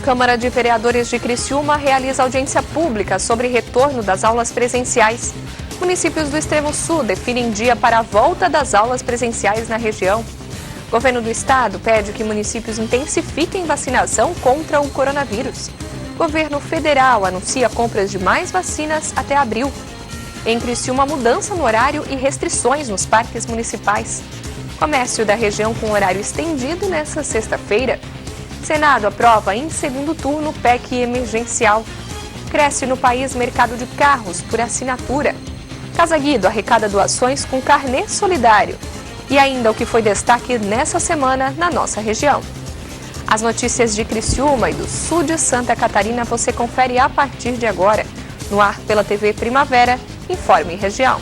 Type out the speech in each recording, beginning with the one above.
Câmara de Vereadores de Criciúma realiza audiência pública sobre retorno das aulas presenciais. Municípios do Extremo Sul definem dia para a volta das aulas presenciais na região. Governo do Estado pede que municípios intensifiquem vacinação contra o coronavírus. Governo federal anuncia compras de mais vacinas até abril. Em Criciúma, mudança no horário e restrições nos parques municipais. Comércio da região com horário estendido nesta sexta-feira. Senado aprova em segundo turno PEC emergencial. Cresce no país mercado de carros por assinatura. Casa Guido arrecada doações com carnê solidário. E ainda o que foi destaque nessa semana na nossa região. As notícias de Criciúma e do sul de Santa Catarina você confere a partir de agora. No ar pela TV Primavera, Informe Região.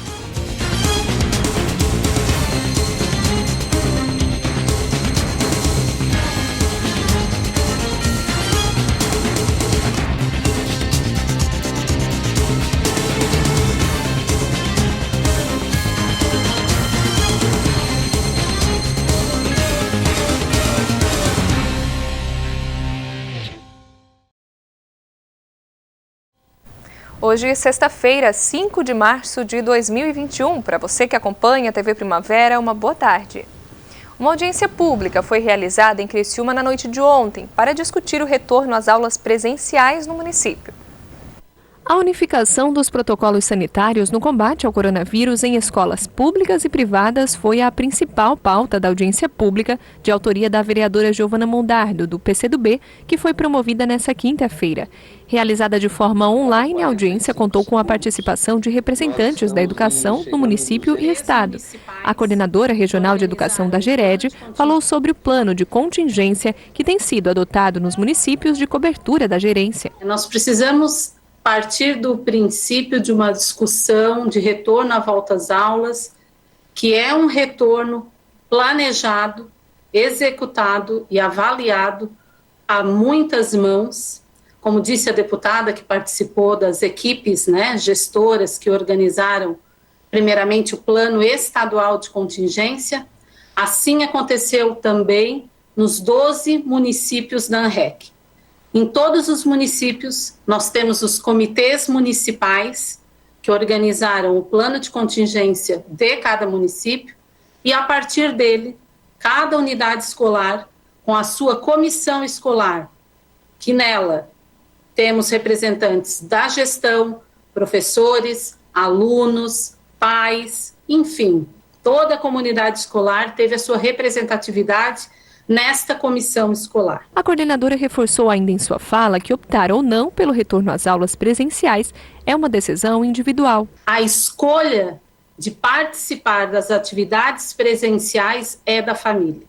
Hoje, sexta-feira, 5 de março de 2021. Para você que acompanha a TV Primavera, uma boa tarde. Uma audiência pública foi realizada em Criciúma na noite de ontem para discutir o retorno às aulas presenciais no município. A unificação dos protocolos sanitários no combate ao coronavírus em escolas públicas e privadas foi a principal pauta da audiência pública de autoria da vereadora Giovana Mondardo, do PCdoB, que foi promovida nesta quinta-feira. Realizada de forma online, a audiência contou com a participação de representantes da educação no município e estado. A coordenadora regional de educação da Gered falou sobre o plano de contingência que tem sido adotado nos municípios de cobertura da gerência. Nós precisamos partir do princípio de uma discussão de retorno à volta às aulas, que é um retorno planejado, executado e avaliado a muitas mãos. Como disse a deputada que participou das equipes, gestoras que organizaram primeiramente o plano estadual de contingência, assim aconteceu também nos 12 municípios da ANREC. Em todos os municípios, nós temos os comitês municipais que organizaram o plano de contingência de cada município e, a partir dele, cada unidade escolar, com a sua comissão escolar, que nela temos representantes da gestão, professores, alunos, pais, enfim, toda a comunidade escolar teve a sua representatividade nesta comissão escolar. A coordenadora reforçou ainda em sua fala que optar ou não pelo retorno às aulas presenciais é uma decisão individual. A escolha de participar das atividades presenciais é da família.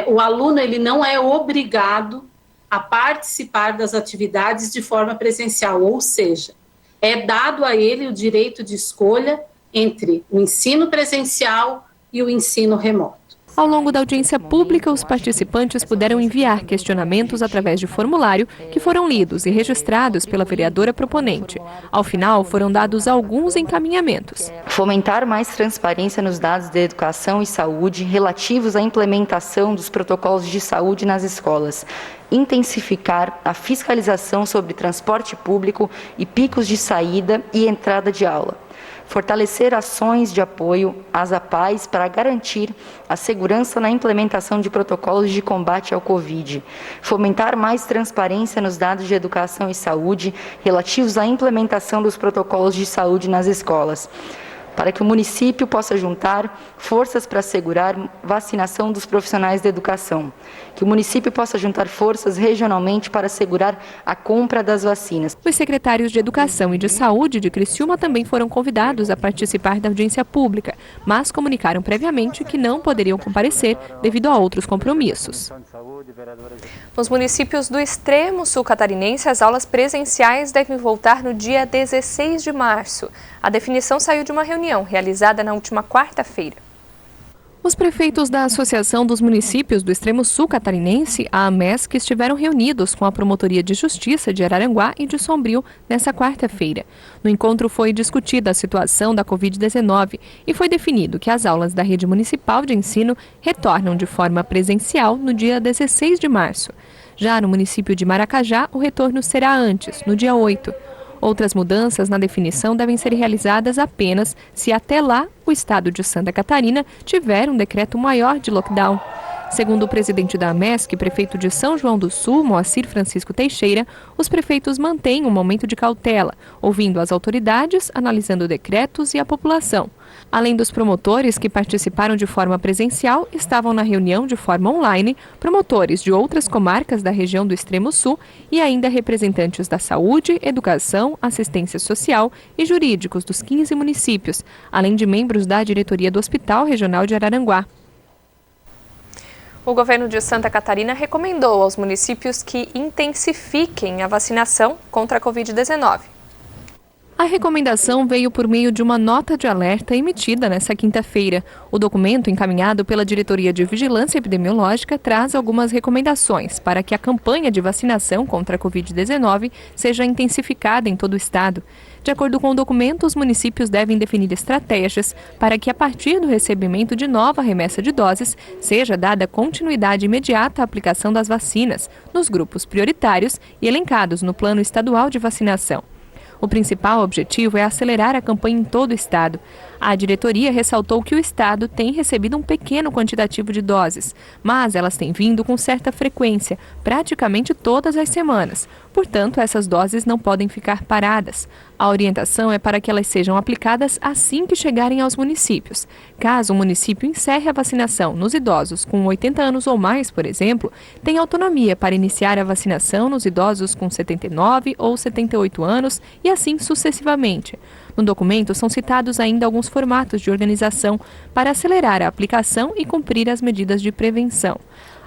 O aluno ele não é obrigado a participar das atividades de forma presencial, ou seja, é dado a ele o direito de escolha entre o ensino presencial e o ensino remoto. Ao longo da audiência pública, os participantes puderam enviar questionamentos através de formulário que foram lidos e registrados pela vereadora proponente. Ao final, foram dados alguns encaminhamentos. Fomentar mais transparência nos dados de educação e saúde relativos à implementação dos protocolos de saúde nas escolas. Intensificar a fiscalização sobre transporte público e picos de saída e entrada de aula. Fortalecer ações de apoio às APAES para garantir a segurança na implementação de protocolos de combate ao Covid. Fomentar mais transparência nos dados de educação e saúde relativos à implementação dos protocolos de saúde nas escolas, para que o município possa juntar forças para assegurar vacinação dos profissionais da educação, que o município possa juntar forças regionalmente para assegurar a compra das vacinas. Os secretários de Educação e de Saúde de Criciúma também foram convidados a participar da audiência pública, mas comunicaram previamente que não poderiam comparecer devido a outros compromissos. Nos municípios do Extremo Sul catarinense, as aulas presenciais devem voltar no dia 16 de março. A definição saiu de uma reunião realizada na última quarta-feira. Os prefeitos da Associação dos Municípios do Extremo Sul Catarinense, a AMESC, estiveram reunidos com a Promotoria de Justiça de Araranguá e de Sombrio nesta quarta-feira. No encontro foi discutida a situação da Covid-19 e foi definido que as aulas da rede municipal de ensino retornam de forma presencial no dia 16 de março. Já no município de Maracajá, o retorno será antes, no dia 8. Outras mudanças na definição devem ser realizadas apenas se até lá o estado de Santa Catarina tiver um decreto maior de lockdown. Segundo o presidente da AMESC, prefeito de São João do Sul, Moacir Francisco Teixeira, os prefeitos mantêm um momento de cautela, ouvindo as autoridades, analisando decretos e a população. Além dos promotores que participaram de forma presencial, estavam na reunião de forma online promotores de outras comarcas da região do Extremo Sul e ainda representantes da saúde, educação, assistência social e jurídicos dos 15 municípios, além de membros da diretoria do Hospital Regional de Araranguá. O governo de Santa Catarina recomendou aos municípios que intensifiquem a vacinação contra a Covid-19. A recomendação veio por meio de uma nota de alerta emitida nesta quinta-feira. O documento, encaminhado pela Diretoria de Vigilância Epidemiológica, traz algumas recomendações para que a campanha de vacinação contra a Covid-19 seja intensificada em todo o estado. De acordo com o documento, os municípios devem definir estratégias para que, a partir do recebimento de nova remessa de doses, seja dada continuidade imediata à aplicação das vacinas nos grupos prioritários e elencados no Plano Estadual de Vacinação. O principal objetivo é acelerar a campanha em todo o estado. A diretoria ressaltou que o estado tem recebido um pequeno quantitativo de doses, mas elas têm vindo com certa frequência, praticamente todas as semanas. Portanto, essas doses não podem ficar paradas. A orientação é para que elas sejam aplicadas assim que chegarem aos municípios. Caso o município encerre a vacinação nos idosos com 80 anos ou mais, por exemplo, tem autonomia para iniciar a vacinação nos idosos com 79 ou 78 anos e assim sucessivamente. No documento são citados ainda alguns formatos de organização para acelerar a aplicação e cumprir as medidas de prevenção.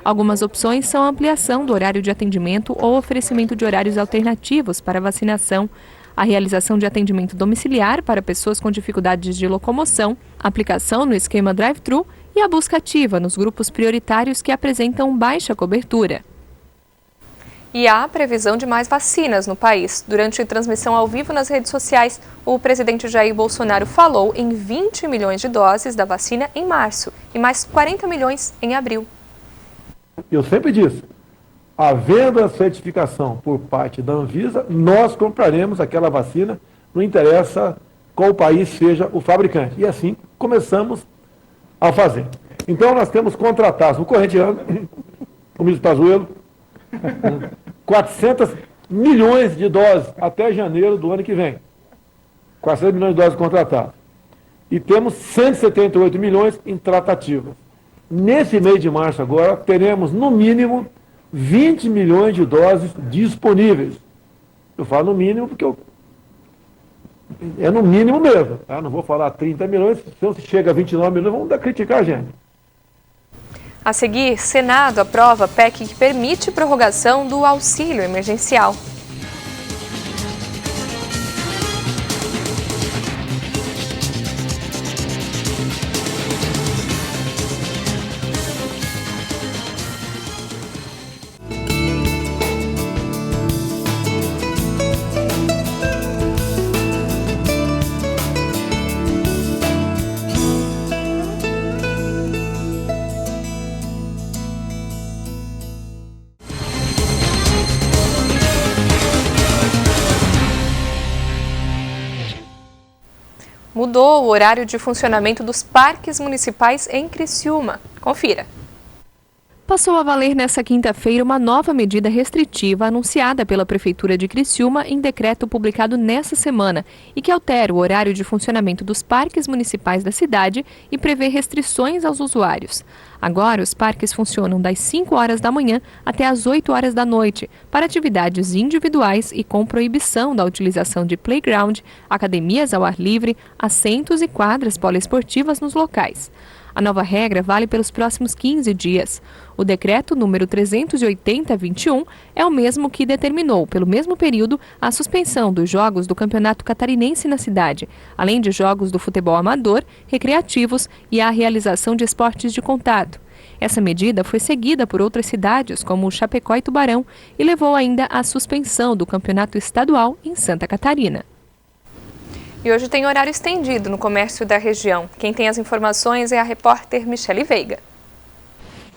Algumas opções são a ampliação do horário de atendimento ou oferecimento de horários alternativos para vacinação, a realização de atendimento domiciliar para pessoas com dificuldades de locomoção, aplicação no esquema drive-thru e a busca ativa nos grupos prioritários que apresentam baixa cobertura. E há previsão de mais vacinas no país. Durante a transmissão ao vivo nas redes sociais, o presidente Jair Bolsonaro falou em 20 milhões de doses da vacina em março e mais 40 milhões em abril. Eu sempre disse, havendo a certificação por parte da Anvisa, nós compraremos aquela vacina, não interessa qual país seja o fabricante. E assim começamos a fazer. Então nós temos contratados no corrente ano, o ministro Pazuello, 400 milhões de doses até janeiro do ano que vem. 400 milhões de doses contratadas. E temos 178 milhões em tratativas. Nesse mês de março agora, teremos no mínimo 20 milhões de doses disponíveis. Eu falo no mínimo porque é no mínimo mesmo. Tá? Não vou falar 30 milhões, se chega a 29 milhões, vamos criticar a gente. A seguir, Senado aprova PEC que permite prorrogação do auxílio emergencial. Mudou o horário de funcionamento dos parques municipais em Criciúma. Confira. Passou a valer nesta quinta-feira uma nova medida restritiva anunciada pela Prefeitura de Criciúma em decreto publicado nesta semana e que altera o horário de funcionamento dos parques municipais da cidade e prevê restrições aos usuários. Agora, os parques funcionam das 5 horas da manhã até as 8 horas da noite, para atividades individuais e com proibição da utilização de playground, academias ao ar livre, assentos e quadras poliesportivas nos locais. A nova regra vale pelos próximos 15 dias. O decreto número 380/21 é o mesmo que determinou, pelo mesmo período, a suspensão dos jogos do Campeonato Catarinense na cidade, além de jogos do futebol amador, recreativos e a realização de esportes de contato. Essa medida foi seguida por outras cidades, como Chapecó e Tubarão, e levou ainda à suspensão do Campeonato Estadual em Santa Catarina. E hoje tem horário estendido no comércio da região. Quem tem as informações é a repórter Michele Veiga.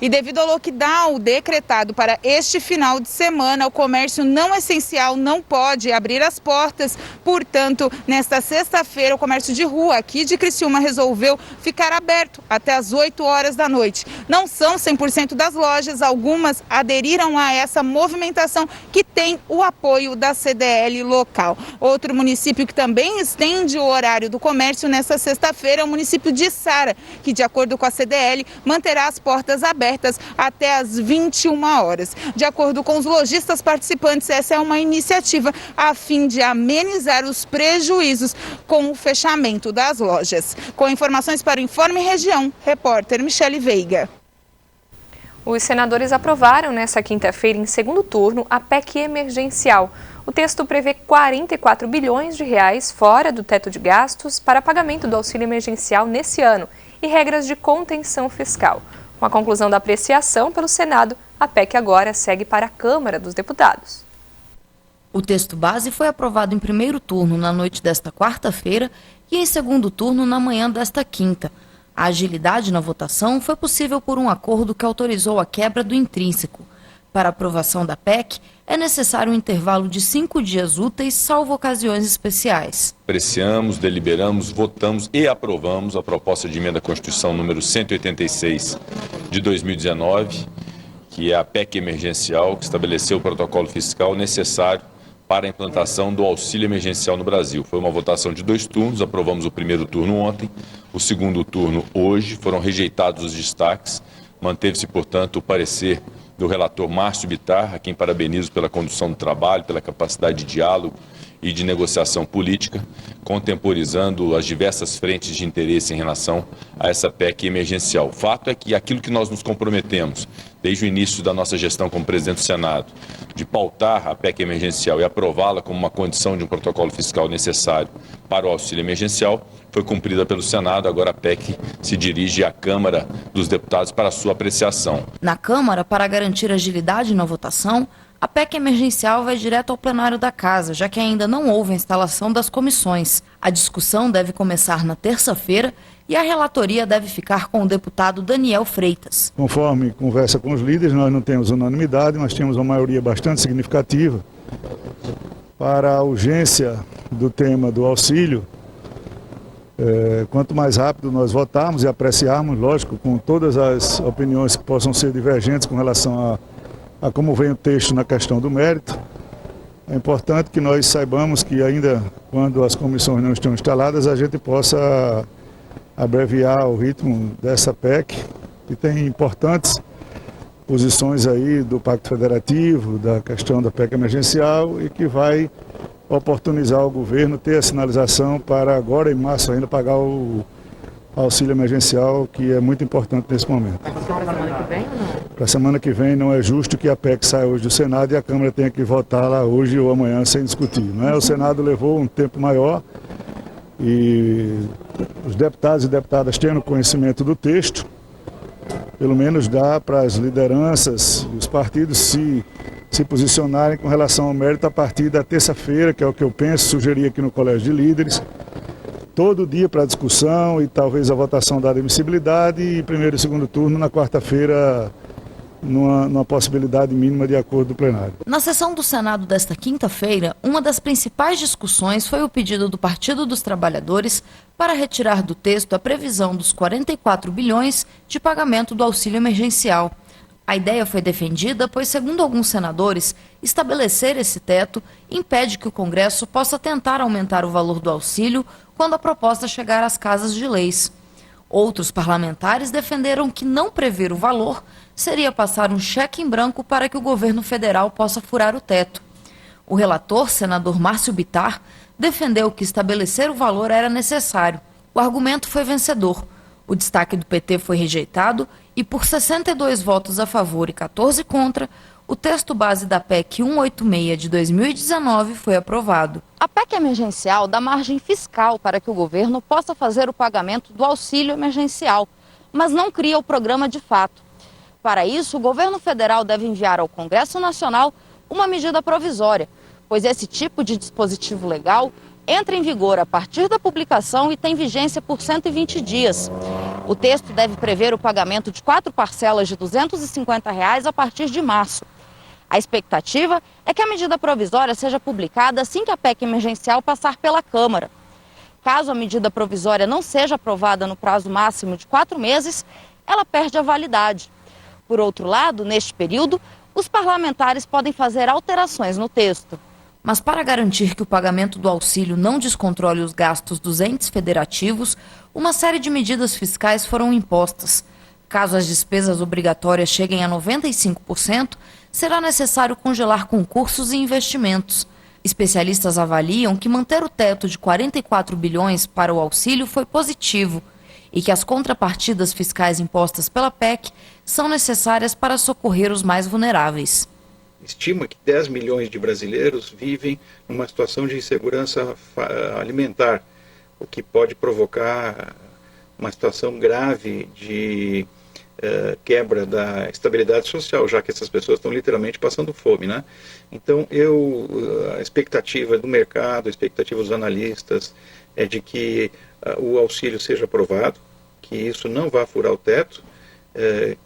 E devido ao lockdown decretado para este final de semana, o comércio não essencial não pode abrir as portas. Portanto, nesta sexta-feira, o comércio de rua aqui de Criciúma resolveu ficar aberto até as 8 horas da noite. Não são 100% das lojas, algumas aderiram a essa movimentação que tem o apoio da CDL local. Outro município que também estende o horário do comércio nesta sexta-feira é o município de Sara, que, de acordo com a CDL, manterá as portas abertas até às 21 horas. De acordo com os lojistas participantes, essa é uma iniciativa a fim de amenizar os prejuízos com o fechamento das lojas. Com informações para o Informe Região, repórter Michele Veiga. Os senadores aprovaram nesta quinta-feira, em segundo turno, a PEC emergencial. O texto prevê 44 bilhões de reais fora do teto de gastos para pagamento do auxílio emergencial nesse ano e regras de contenção fiscal. Com a conclusão da apreciação pelo Senado, a PEC agora segue para a Câmara dos Deputados. O texto base foi aprovado em primeiro turno na noite desta quarta-feira e em segundo turno na manhã desta quinta. A agilidade na votação foi possível por um acordo que autorizou a quebra do intrínseco. Para a aprovação da PEC, é necessário um intervalo de 5 dias úteis, salvo ocasiões especiais. Apreciamos, deliberamos, votamos e aprovamos a proposta de emenda à Constituição número 186 de 2019, que é a PEC emergencial, que estabeleceu o protocolo fiscal necessário para a implantação do auxílio emergencial no Brasil. Foi uma votação de 2 turnos, aprovamos o primeiro turno ontem, o segundo turno hoje, foram rejeitados os destaques, manteve-se, portanto, o parecer do relator Márcio Bittar, a quem parabenizo pela condução do trabalho, pela capacidade de diálogo e de negociação política, contemporizando as diversas frentes de interesse em relação a essa PEC emergencial. O fato é que aquilo que nós nos comprometemos, desde o início da nossa gestão como presidente do Senado, de pautar a PEC emergencial e aprová-la como uma condição de um protocolo fiscal necessário para o auxílio emergencial, foi cumprida pelo Senado. Agora a PEC se dirige à Câmara dos Deputados para a sua apreciação. Na Câmara, para garantir agilidade na votação, a PEC emergencial vai direto ao plenário da Casa, já que ainda não houve a instalação das comissões. A discussão deve começar na terça-feira e a relatoria deve ficar com o deputado Daniel Freitas. Conforme conversa com os líderes, nós não temos unanimidade, mas temos uma maioria bastante significativa para a urgência do tema do auxílio. Quanto mais rápido nós votarmos e apreciarmos, lógico, com todas as opiniões que possam ser divergentes com relação a como vem o texto na questão do mérito, é importante que nós saibamos que ainda quando as comissões não estão instaladas, a gente possa abreviar o ritmo dessa PEC, que tem importantes posições aí do Pacto Federativo, da questão da PEC emergencial e que vai oportunizar o governo ter a sinalização para agora em março ainda pagar o auxílio emergencial, que é muito importante nesse momento. Para a semana que vem ou não? Para a semana que vem não é justo que a PEC saia hoje do Senado e a Câmara tenha que votar lá hoje ou amanhã sem discutir, não é? O Senado levou um tempo maior e os deputados e deputadas tendo conhecimento do texto, pelo menos dá para as lideranças e os partidos se posicionarem com relação ao mérito a partir da terça-feira, que é o que eu penso, sugeri aqui no Colégio de Líderes, todo dia para discussão e talvez a votação da admissibilidade e primeiro e segundo turno na quarta-feira numa possibilidade mínima de acordo do plenário. Na sessão do Senado desta quinta-feira, uma das principais discussões foi o pedido do Partido dos Trabalhadores para retirar do texto a previsão dos 44 bilhões de pagamento do auxílio emergencial. A ideia foi defendida, pois, segundo alguns senadores, estabelecer esse teto impede que o Congresso possa tentar aumentar o valor do auxílio quando a proposta chegar às casas de leis. Outros parlamentares defenderam que não prever o valor seria passar um cheque em branco para que o governo federal possa furar o teto. O relator, senador Márcio Bittar, defendeu que estabelecer o valor era necessário. O argumento foi vencedor. O destaque do PT foi rejeitado e, por 62 votos a favor e 14 contra, o texto base da PEC 186 de 2019 foi aprovado. A PEC emergencial dá margem fiscal para que o governo possa fazer o pagamento do auxílio emergencial, mas não cria o programa de fato. Para isso, o governo federal deve enviar ao Congresso Nacional uma medida provisória, pois esse tipo de dispositivo legal entra em vigor a partir da publicação e tem vigência por 120 dias. O texto deve prever o pagamento de 4 parcelas de R$ 250 a partir de março. A expectativa é que a medida provisória seja publicada assim que a PEC emergencial passar pela Câmara. Caso a medida provisória não seja aprovada no prazo máximo de 4 meses, ela perde a validade. Por outro lado, neste período, os parlamentares podem fazer alterações no texto. Mas para garantir que o pagamento do auxílio não descontrole os gastos dos entes federativos, uma série de medidas fiscais foram impostas. Caso as despesas obrigatórias cheguem a 95%, será necessário congelar concursos e investimentos. Especialistas avaliam que manter o teto de 44 bilhões para o auxílio foi positivo e que as contrapartidas fiscais impostas pela PEC são necessárias para socorrer os mais vulneráveis. Estima que 10 milhões de brasileiros vivem numa situação de insegurança alimentar, o que pode provocar uma situação grave de quebra da estabilidade social, já que essas pessoas estão literalmente passando fome, né? Então, a expectativa do mercado, a expectativa dos analistas é de que o auxílio seja aprovado, que isso não vá furar o teto,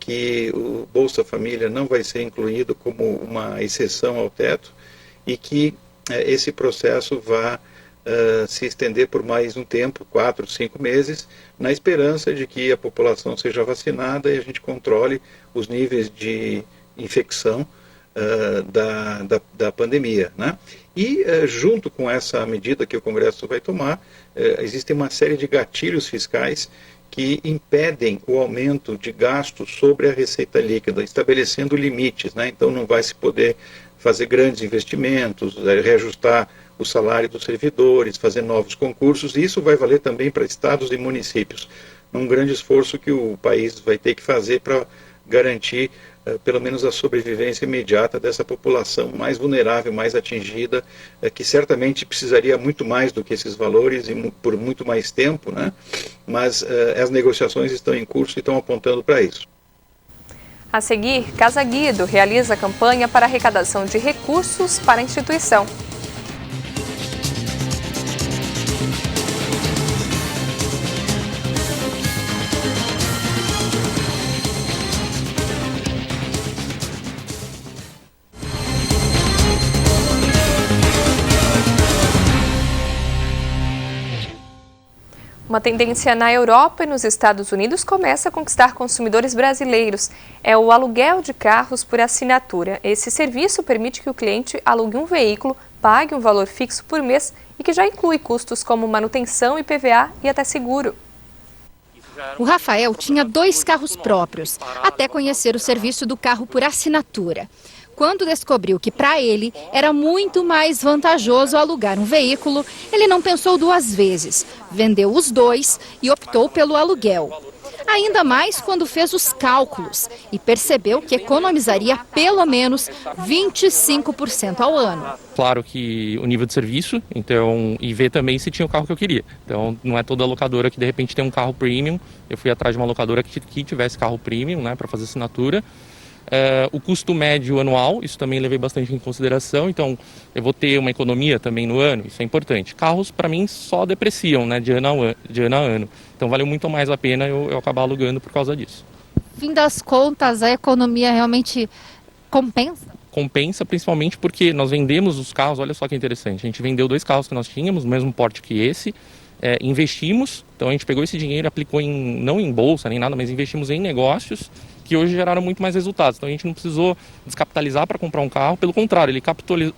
que o Bolsa Família não vai ser incluído como uma exceção ao teto e que esse processo vá se estender por mais um tempo, 4, 5 meses, na esperança de que a população seja vacinada e a gente controle os níveis de infecção da pandemia, né? E junto com essa medida que o Congresso vai tomar, existe uma série de gatilhos fiscais que impedem o aumento de gastos sobre a receita líquida, estabelecendo limites, né? Então não vai se poder fazer grandes investimentos, reajustar o salário dos servidores, fazer novos concursos, e isso vai valer também para estados e municípios, num grande esforço que o país vai ter que fazer para garantir pelo menos a sobrevivência imediata dessa população mais vulnerável, mais atingida, que certamente precisaria muito mais do que esses valores e por muito mais tempo, né? Mas as negociações estão em curso e estão apontando para isso. A seguir, Casa Guido realiza campanha para arrecadação de recursos para a instituição. Uma tendência na Europa e nos Estados Unidos começa a conquistar consumidores brasileiros. É o aluguel de carros por assinatura. Esse serviço permite que o cliente alugue um veículo, pague um valor fixo por mês e que já inclui custos como manutenção, IPVA e até seguro. O Rafael tinha 2 carros próprios, até conhecer o serviço do carro por assinatura. Quando descobriu que para ele era muito mais vantajoso alugar um veículo, ele não pensou 2 vezes, vendeu os 2 e optou pelo aluguel. Ainda mais quando fez os cálculos e percebeu que economizaria pelo menos 25% ao ano. Claro que o nível de serviço, então, e ver também se tinha o carro que eu queria. Então, não é toda locadora que de repente tem um carro premium. Eu fui atrás de uma locadora que tivesse carro premium, né, para fazer assinatura. O custo médio anual, isso também levei bastante em consideração, então eu vou ter uma economia também no ano, isso é importante. Carros, para mim, só depreciam, né, de ano a ano, então valeu muito mais a pena eu acabar alugando por causa disso. Fim das contas, a economia realmente compensa? Compensa, principalmente porque nós vendemos os carros, olha só que interessante, a gente vendeu 2 carros que nós tínhamos, no mesmo porte que esse, investimos, então a gente pegou esse dinheiro, aplicou não em bolsa nem nada, mas investimos em negócios, que hoje geraram muito mais resultados. Então a gente não precisou descapitalizar para comprar um carro, pelo contrário, ele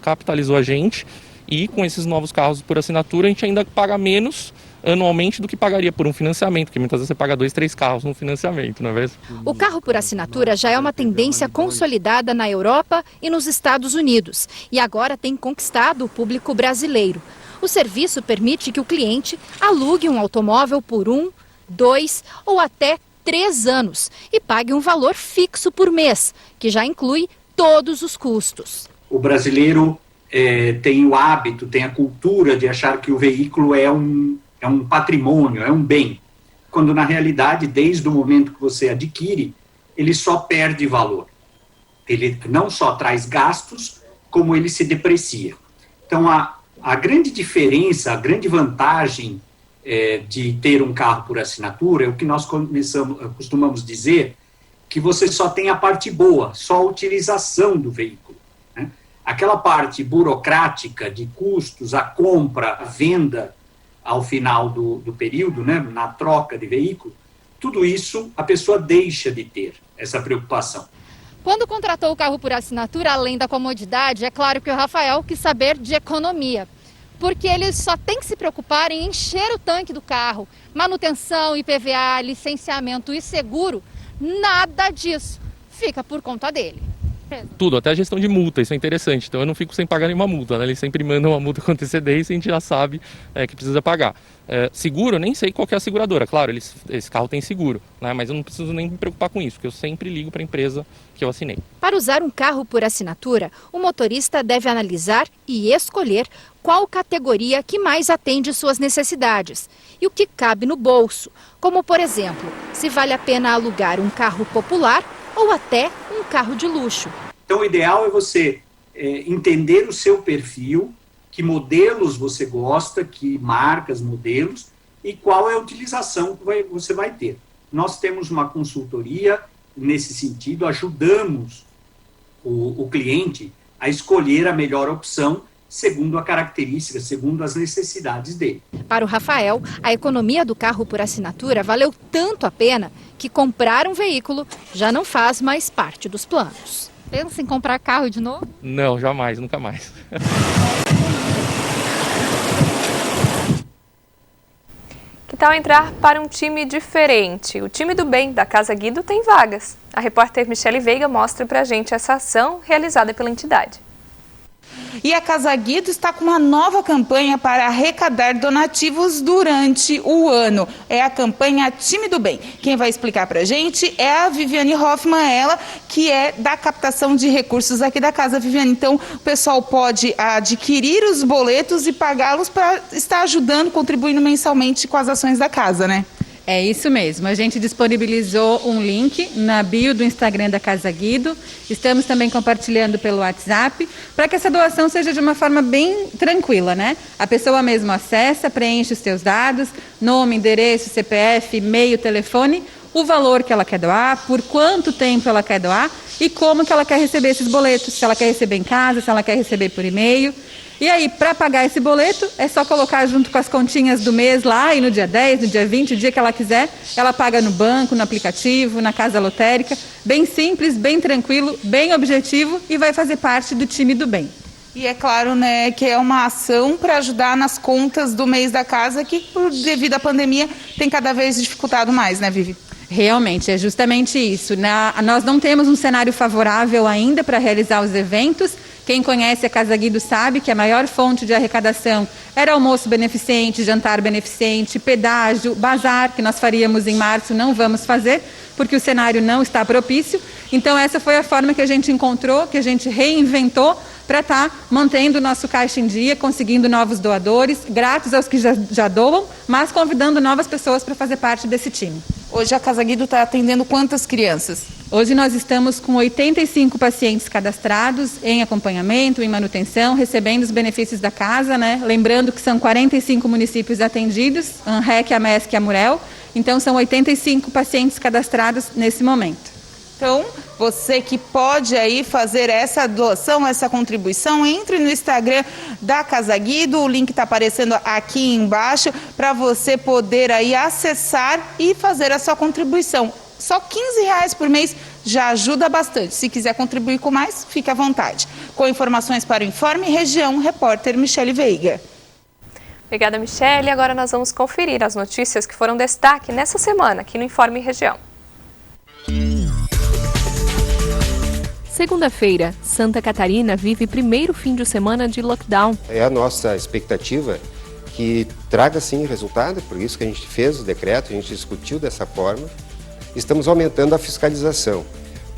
capitalizou a gente e com esses novos carros por assinatura a gente ainda paga menos anualmente do que pagaria por um financiamento, porque muitas vezes você paga 2, 3 carros no financiamento, não é mesmo? O carro por assinatura já é uma tendência consolidada na Europa e nos Estados Unidos e agora tem conquistado o público brasileiro. O serviço permite que o cliente alugue um automóvel por 1, 2 ou até 3 anos e pague um valor fixo por mês, que já inclui todos os custos. O brasileiro tem o hábito, tem a cultura de achar que o veículo é um patrimônio, é um bem, quando na realidade, desde o momento que você adquire, ele só perde valor. Ele não só traz gastos, como ele se deprecia. Então, a grande diferença, a grande vantagem de ter um carro por assinatura, é o que nós costumamos dizer, que você só tem a parte boa, só a utilização do veículo, né? Aquela parte burocrática de custos, a compra, a venda ao final do período, né, na troca de veículo, tudo isso a pessoa deixa de ter essa preocupação. Quando contratou o carro por assinatura, além da comodidade, é claro que o Rafael quis saber de economia. Porque ele só tem que se preocupar em encher o tanque do carro. Manutenção, IPVA, licenciamento e seguro, nada disso. Fica por conta dele. Tudo, até a gestão de multa, isso é interessante. Então eu não fico sem pagar nenhuma multa, né? Eles sempre mandam uma multa com antecedência e a gente já sabe que precisa pagar. Seguro, eu nem sei qual que é a seguradora. Claro, esse carro tem seguro, né? Mas eu não preciso nem me preocupar com isso, porque eu sempre ligo para a empresa que eu assinei. Para usar um carro por assinatura, o motorista deve analisar e escolher qual categoria que mais atende suas necessidades e o que cabe no bolso, como, por exemplo, se vale a pena alugar um carro popular ou até um carro de luxo. Então, o ideal é você entender o seu perfil, que modelos você gosta, que marcas, modelos, e qual é a utilização que você vai ter. Nós temos uma consultoria nesse sentido, ajudamos o cliente a escolher a melhor opção segundo a característica, segundo as necessidades dele. Para o Rafael, a economia do carro por assinatura valeu tanto a pena que comprar um veículo já não faz mais parte dos planos. Pensa em comprar carro de novo? Não, jamais, nunca mais. Que tal entrar para um time diferente? O time do bem da Casa Guido tem vagas. A repórter Michele Veiga mostra pra gente essa ação realizada pela entidade. E a Casa Guido está com uma nova campanha para arrecadar donativos durante o ano. É a campanha Time do Bem. Quem vai explicar para a gente é a Viviane Hoffman, ela que é da captação de recursos aqui da casa. Viviane, então o pessoal pode adquirir os boletos e pagá-los para estar ajudando, contribuindo mensalmente com as ações da casa, né? É isso mesmo, a gente disponibilizou um link na bio do Instagram da Casa Guido, estamos também compartilhando pelo WhatsApp, para que essa doação seja de uma forma bem tranquila, né? A pessoa mesmo acessa, preenche os seus dados, nome, endereço, CPF, e-mail, telefone, o valor que ela quer doar, por quanto tempo ela quer doar e como que ela quer receber esses boletos, se ela quer receber em casa, se ela quer receber por e-mail. E aí, para pagar esse boleto, é só colocar junto com as continhas do mês lá e no dia 10, no dia 20, o dia que ela quiser, ela paga no banco, no aplicativo, na casa lotérica, bem simples, bem tranquilo, bem objetivo e vai fazer parte do time do bem. E é claro, né, que é uma ação para ajudar nas contas do mês da casa que, devido à pandemia, tem cada vez dificultado mais, né, Vivi? Realmente, é justamente isso. Nós não temos um cenário favorável ainda para realizar os eventos. Quem conhece a Casa Guido sabe que a maior fonte de arrecadação era almoço beneficente, jantar beneficente, pedágio, bazar, que nós faríamos em março, não vamos fazer, porque o cenário não está propício. Então essa foi a forma que a gente encontrou, que a gente reinventou para estar mantendo o nosso caixa em dia, conseguindo novos doadores, gratos aos que já doam, mas convidando novas pessoas para fazer parte desse time. Hoje a Casa Guido está atendendo quantas crianças? Hoje nós estamos com 85 pacientes cadastrados em acompanhamento, em manutenção, recebendo os benefícios da casa, né? Lembrando que são 45 municípios atendidos, ANREC, AMESC e AMUREL, então são 85 pacientes cadastrados nesse momento. Então, você que pode aí fazer essa doação, essa contribuição, entre no Instagram da Casa Guido, o link está aparecendo aqui embaixo, para você poder aí acessar e fazer a sua contribuição. Só R$15 por mês já ajuda bastante. Se quiser contribuir com mais, fique à vontade. Com informações para o Informe Região, repórter Michele Veiga. Obrigada, Michele. Agora nós vamos conferir as notícias que foram destaque nessa semana aqui no Informe Região. Segunda-feira, Santa Catarina vive primeiro fim de semana de lockdown. É a nossa expectativa que traga sim resultado, por isso que a gente fez o decreto, a gente discutiu dessa forma. Estamos aumentando a fiscalização,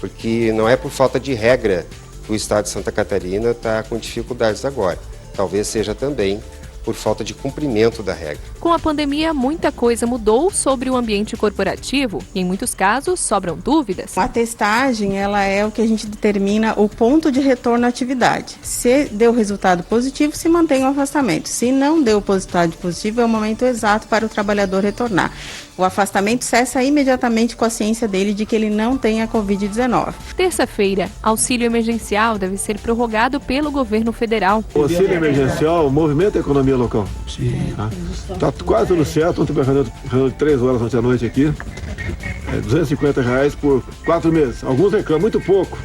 porque não é por falta de regra que o estado de Santa Catarina está com dificuldades agora. Talvez seja também por falta de cumprimento da regra. Com a pandemia, muita coisa mudou sobre o ambiente corporativo e, em muitos casos, sobram dúvidas. A testagem, ela é o que a gente determina o ponto de retorno à atividade. Se deu resultado positivo, se mantém o afastamento. Se não deu resultado positivo, é o momento exato para o trabalhador retornar. O afastamento cessa imediatamente com a ciência dele de que ele não tem a Covid-19. Terça-feira, auxílio emergencial deve ser prorrogado pelo governo federal. O auxílio emergencial movimenta a economia local. Sim. Está quase tudo certo. Ontem eu reunião de 3 horas ontem à noite aqui. R$250 por 4 meses. Alguns reclamam muito pouco.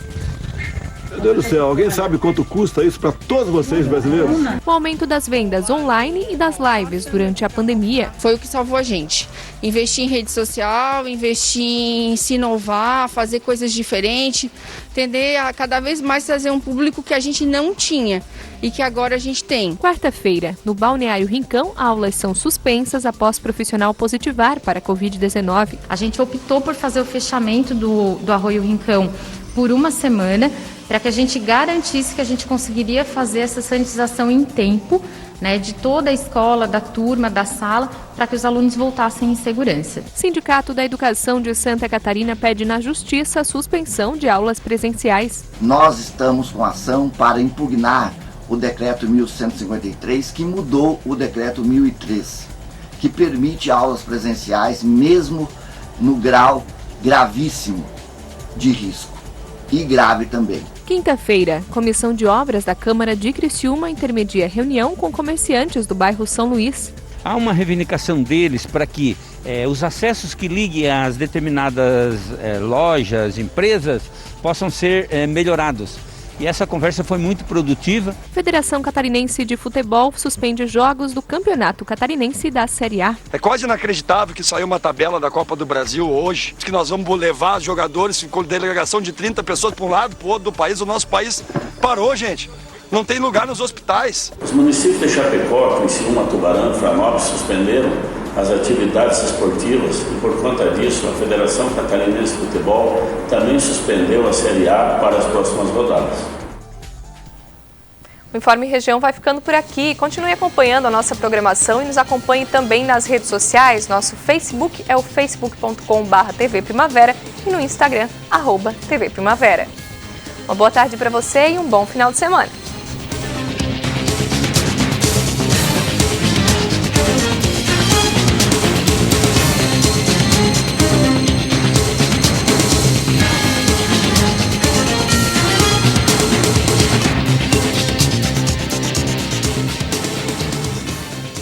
Meu Deus do céu, alguém sabe quanto custa isso para todos vocês brasileiros? O aumento das vendas online e das lives durante a pandemia foi o que salvou a gente. Investir em rede social, investir em se inovar, fazer coisas diferentes, tender a cada vez mais trazer um público que a gente não tinha e que agora a gente tem. Quarta-feira, no Balneário Rincão, aulas são suspensas após profissional positivar para a Covid-19. A gente optou por fazer o fechamento do Arroio Rincão por uma semana, para que a gente garantisse que a gente conseguiria fazer essa sanitização em tempo, né, de toda a escola, da turma, da sala, para que os alunos voltassem em segurança. Sindicato da Educação de Santa Catarina pede na Justiça a suspensão de aulas presenciais. Nós estamos com ação para impugnar o decreto 1153, que mudou o decreto 1003, que permite aulas presenciais mesmo no grau gravíssimo de risco e grave também. Quinta-feira, Comissão de Obras da Câmara de Criciúma intermedia reunião com comerciantes do bairro São Luís. Há uma reivindicação deles para que os acessos que liguem às determinadas lojas, empresas, possam ser melhorados. E essa conversa foi muito produtiva. Federação Catarinense de Futebol suspende jogos do Campeonato Catarinense da Série A. É quase inacreditável que saiu uma tabela da Copa do Brasil hoje, que nós vamos levar jogadores com delegação de 30 pessoas para um lado, para o outro do país. O nosso país parou, gente. Não tem lugar nos hospitais. Os municípios de Chapecó, Criciúma, Tubarão e Florianópolis suspenderam as atividades esportivas e, por conta disso, a Federação Catarinense de Futebol também suspendeu a Série A para as próximas rodadas. O Informe Região vai ficando por aqui. Continue acompanhando a nossa programação e nos acompanhe também nas redes sociais. Nosso Facebook é o facebook.com/TV Primavera e no Instagram, @TV Primavera. Uma boa tarde para você e um bom final de semana.